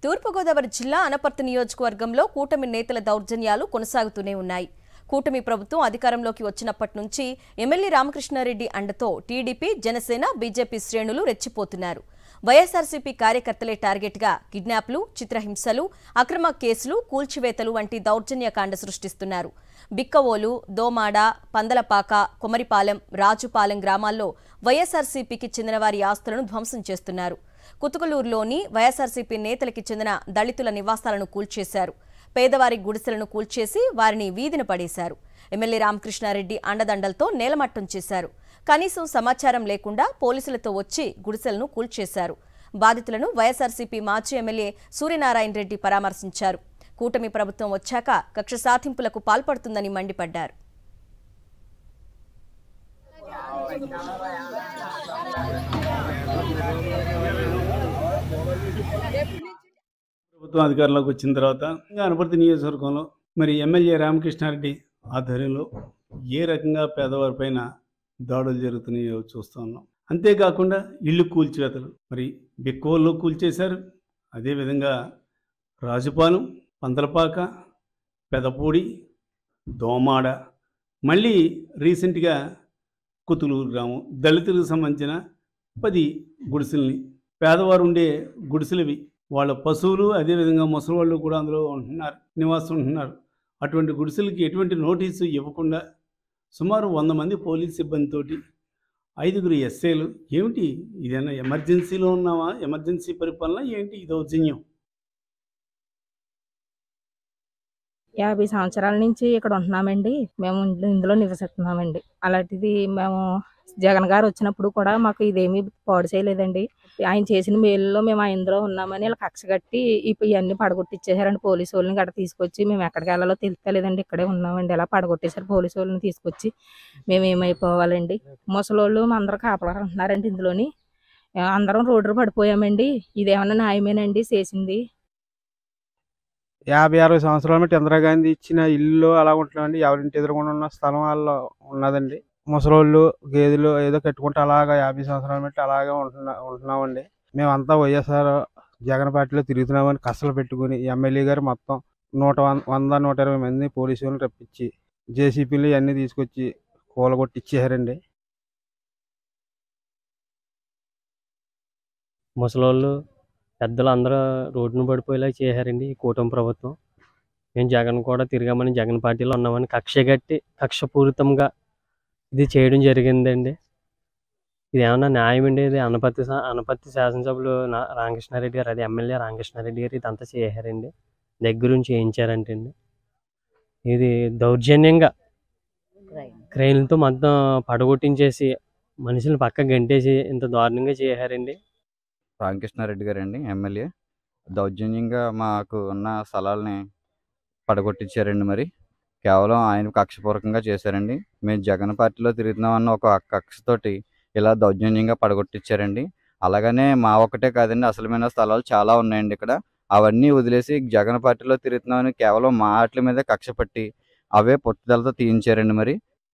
తూర్పుగోదావరి జిల్లా అనపర్తి నియోజకవర్గంలో కూటమి నేతల దౌర్జన్యాలు కొనసాగుతూనే ఉన్నాయి. కూటమి ప్రభుత్వం అధికారంలోకి వచ్చినప్పటి నుంచి ఎమ్మెల్యే రామకృష్ణారెడ్డి అండతో టీడీపీ, జనసేన, బీజేపీ శ్రేణులు రెచ్చిపోతున్నారు. వైఎస్ఆర్సీపీ కార్యకర్తలే టార్గెట్గా కిడ్నాప్లు, చిత్రహింసలు, అక్రమ కేసులు, కూల్చివేతలు వంటి దౌర్జన్యకాండ సృష్టిస్తున్నారు. బిక్కవోలు, దోమాడ, పందలపాక, కొమరిపాలెం, రాజుపాలెం గ్రామాల్లో వైఎస్ఆర్సీపీకి చెందిన వారి ఆస్తులను ధ్వంసం చేస్తున్నారు. కుతుకులూరులోని వైఎస్ఆర్సీపీ నేతలకి చెందిన దళితుల నివాసాలను కూల్చేశారు. పేదవారి గుడిసెలను కూల్చేసి వారిని వీధిన పడేశారు. ఎమ్మెల్యే రామకృష్ణారెడ్డి అండదండలతో నేలమట్టం చేశారు. కనీసం సమాచారం లేకుండా పోలీసులతో వచ్చి గుడిసెలను కూల్చేశారు. బాధితులను వైఎస్ఆర్సీపీ మాజీ ఎమ్మెల్యే సూర్యనారాయణ రెడ్డి పరామర్శించారు. కూటమి ప్రభుత్వం వచ్చాక కక్ష సాధింపులకు పాల్పడుతుందని మండిపడ్డారు. ప్రభుత్వం అధికారంలోకి వచ్చిన తర్వాత అనపర్తి నియోజకవర్గంలో మరి ఎమ్మెల్యే రామకృష్ణారెడ్డి ఆధ్వర్యంలో ఏ రకంగా పేదవారిపైన దాడులు జరుగుతున్నాయో చూస్తూ ఉన్నాం. అంతేకాకుండా ఇల్లు కూల్చివేతలు మరి బిక్కోల్లో కూల్చేశారు. అదేవిధంగా రాజుపాలెం, పందలపాక, పెదపూడి, దోమాడ, మళ్ళీ రీసెంట్గా కుతులూరు గ్రామం దళితులకు సంబంధించిన 10 గుడిసెల్ని, పేదవారు ఉండే గుడిసెలవి, వాళ్ళ పశువులు అదేవిధంగా ముసలి వాళ్ళు కూడా అందులో ఉంటున్నారు, నివాసం ఉంటున్నారు. అటువంటి గుడిసెలకి ఎటువంటి నోటీసు ఇవ్వకుండా సుమారు 100 మంది పోలీస్ సిబ్బందితోటి 5 ఎస్ఐలు. ఏమిటి ఇదైనా ఎమర్జెన్సీలో ఉన్నావా? ఎమర్జెన్సీ పరిపాలన ఏంటి ఈ దౌర్జన్యం? 50 సంవత్సరాల నుంచి ఇక్కడ ఉంటున్నామండి. మేము ఇందులో నివసిస్తున్నామండి. అలాంటిది మేము జగన్ గారు వచ్చినప్పుడు కూడా మాకు ఇదేమీ పాడు చేయలేదండి. ఆయన చేసిన మేలులో మేము ఇందులో ఉన్నామని ఇలా కక్ష కట్టి ఇవన్నీ పడగొట్టిచ్చేసారండి. పోలీసు వాళ్ళని గట్ట తీసుకొచ్చి మేము ఎక్కడికి వెళ్ళాలో తెలుస్తలేదండి. ఇక్కడే ఉన్నామండి. ఇలా పడగొట్టేశారు పోలీసు వాళ్ళని తీసుకొచ్చి. మేము ఏమైపోవాలండి? ముసలోళ్ళు అందరూ కాపలా ఉంటున్నారండి ఇందులోని. అందరం రోడ్డు పడిపోయామండి. ఇదేమన్నా న్యాయమేనండి చేసింది? 50-60 సంవత్సరాల మట్టి ఇందిరాగాంధీ ఇచ్చిన ఇల్లు అలా ఉంటున్నామండి. ఎవరింటి ఎదురుగుండా ఉన్న స్థలం వాళ్ళు ఉన్నదండి. ముసలోళ్ళు గేదెలు ఏదో కట్టుకుంటే అలాగా 50 సంవత్సరాల మట్టి అలాగే ఉంటున్నామండి. మేమంతా వైఎస్ఆర్ జగన్ పార్టీలో తిరుగుతున్నామని కసలు పెట్టుకుని ఎమ్మెల్యే గారు మొత్తం 100-120 మంది పోలీసులను రప్పించి జేసీపీలు ఇవన్నీ తీసుకొచ్చి కూలగొట్టి ఇచ్చేసారండి. ముసలోళ్ళు పెద్దలు అందరూ రోడ్డును పడిపోయేలా చేశారండి ఈ కూటమి ప్రభుత్వం. మేము జగన్ కూడా తిరిగామని, జగన్ పార్టీలో ఉన్నామని కక్షపూరితంగా ఇది చేయడం జరిగిందండి. ఇది ఏమన్నా న్యాయం అండి? ఇది అనపర్తి శాసనసభ్యులు రామకృష్ణారెడ్డి గారు, అది ఎమ్మెల్యే రామకృష్ణారెడ్డి గారు ఇదంతా చేశారండి. దగ్గరుంచి చేయించారంటే అండి. ఇది దౌర్జన్యంగా క్రెయిన్లతో మొత్తం పడగొట్టించేసి మనుషులను పక్క గంటేసి ఇంత దారుణంగా చేశారండి. రామకృష్ణారెడ్డి గారండి ఎమ్మెల్యే దౌర్జన్యంగా మాకు ఉన్న స్థలాలని పడగొట్టించారండి. మరి కేవలం ఆయన కక్షపూర్వకంగా చేశారండి. మేము జగన్ పార్టీలో తిరుగుతున్నామన్న ఒక కక్షతోటి ఇలా దౌర్జన్యంగా పడగొట్టించారండి. అలాగనే మా ఒక్కటే కాదండి, అసలమైన స్థలాలు చాలా ఉన్నాయండి ఇక్కడ. అవన్నీ వదిలేసి జగన్ పార్టీలో తిరుగుతున్నామని కేవలం మా వాటి మీద కక్ష పట్టి అవే పట్టుదలతో తీయించారండి. మరి